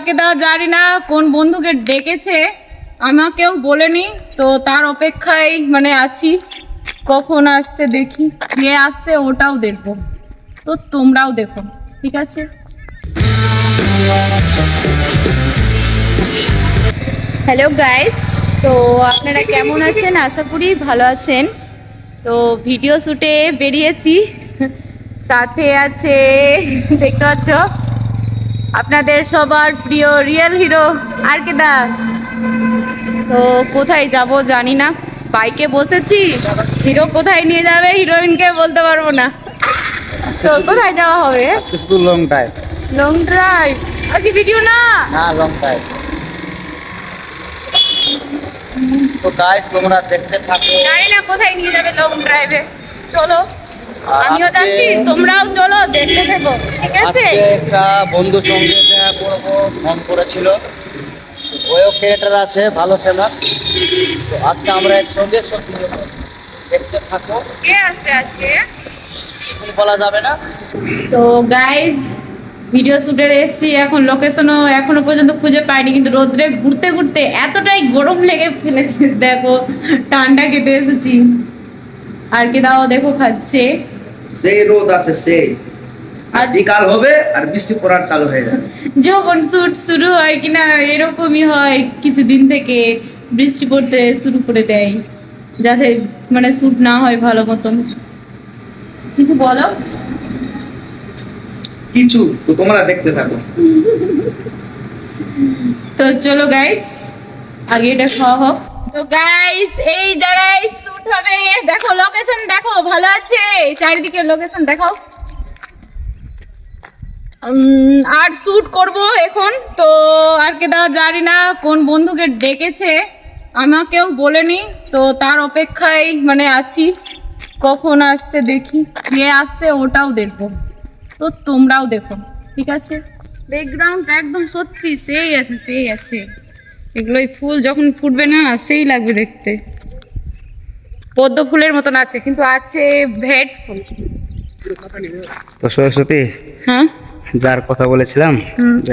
কে দেওয়া জানি না কোন বন্ধুকে ডেকেছে, আমাকেও বলেনি, তো তার অপেক্ষায় মানে আছি কখন আসছে দেখি, কে আসছে ওটাও দেখবো, তো তোমরাও দেখো, ঠিক আছে? হ্যালো গাইস, তো আপনারা কেমন আছেন? আশা করি ভালো আছেন। তো ভিডিও শ্যুটে বেরিয়েছি, সাথে আছে দেখতে পাচ্ছ আপনাদের সবার প্রিয় রিয়েল হিরো আর কে দা। তো কোথায় যাব জানি না, বাইকে বসেছি, হিরো কোথায় নিয়ে যাবে হিরোইনকে বলতে পারবো না। তো কোথায় যাওয়া হবে? শুধু লং ড্রাইভ। Long drive? আজকে ভিডিও না, লং ড্রাইভ। তো গাইস তোমরা দেখতে থাকো, জানি না কোথায় নিয়ে যাবে লং ড্রাইভে। চলো আমিও যাচ্ছি, তোমরাও চলো, দেখতে থাকো, ঠিক আছে? একটা বন্ধুর সঙ্গে দেখা করবো, ফোন করেছিল, ওও ক্রিয়েটার আছে ভালো ফেমাস। তো আজকে আমরা একসঙ্গে সব দেখতে থাকো। কে আসবে আজকে বলা যাবে না। তো গাইস ভিডিও শুটে এসেছি, এখন লোকেশনও এখনো পর্যন্ত খুঁজে পাইনি, কিন্তু রোদ্রে ঘুরতে ঘুরতে এতটাই গরম লেগে ফেলেছে, দেখো ঠান্ডা খেতে এসেছি। আর কি দাও দেখো খাচ্ছে, সেই রোদ আছে, সেই বিকাল হবে আর বৃষ্টি পড়ার চালু হয়ে যাবে। যখন শুট শুরু হয় কিনা এরকমই হয়, কিছুদিন থেকে বৃষ্টি পড়তে শুরু করে দেয়, যাতে মানে শুট না হয় ভালো মতন। কিছু বলো? কিছু তো তোমরা দেখতে থাকো। তো চলো গাইস, আগে এটা খাওয়া হোক। তো গাইস এই জায়গায় শুট হবে, দেখো লোকেশন দেখো, ভালো আছে চারিদিকে লোকেশন দেখাও। আর শুট করব এখন। তো আর কে দা জানি না কোন বন্ধুকে ডেকেছে, আমাকেও বলেনি, তো তার অপেক্ষায় মানে আছি কখন আসছে দেখি, কে আসছে ওটাও দেখবো, তো তোমরাও দেখো, ঠিক আছে? ব্যাকগ্রাউন্ড একদম সত্যি সেই আছে, সেই আছে, এগুলোই ফুল যখন ফুটবে না সেই লাগবে দেখতে, পদ্ম ফুলের মতন আছে, কিন্তু আছে ভেট ফুল। তো সরস্বতী, হ্যাঁ যার কথা বলেছিলাম,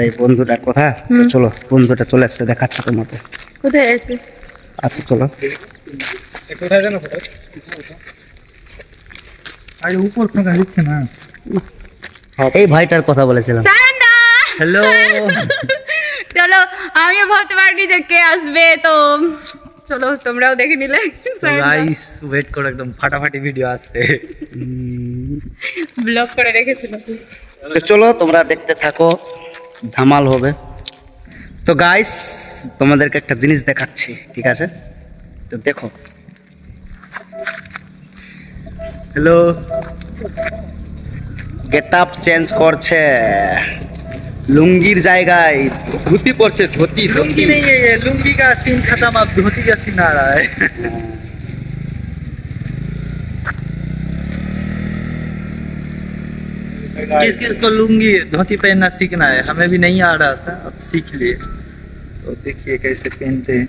এই বন্ধুটার কথা, চলো বন্ধুটা চলে আসছে, দেখাচ্ছে তোমাকে। কোথায় আছে? আচ্ছা চলো। উপর ফাঁকা দিচ্ছে না, এই ভাইটার কথা বলেছিলাম। হ্যালো। চলো আমিও ভাবতে পারিনি যে কে আসবে, তো চলো তোমরাও দেখে নিলে। গাইস ওয়েট করো, একদম ফাটাফাটি ভিডিও আসছে, ব্লগ করে রেখেছিল। তো চলো তোমরা দেখতে থাকো, ধামাল হবে। তো গাইস তোমাদেরকে একটা জিনিস দেখাচ্ছি, ঠিক আছে? তো দেখো। হ্যালো, গেট আপ চেঞ্জ করছে, लुंगीर জায়গায় ধুতি পড়ছে, ধুতি लुंगी नहीं है ये, लुंगी का सीन खत्म, अब धोती का सीन आ रहा है। किस किस को लुंगी धोती पहनना सीखना है, हमें भी नहीं आ रहा था, अब सीख लिए। तो देखिए कैसे पहनते हैं।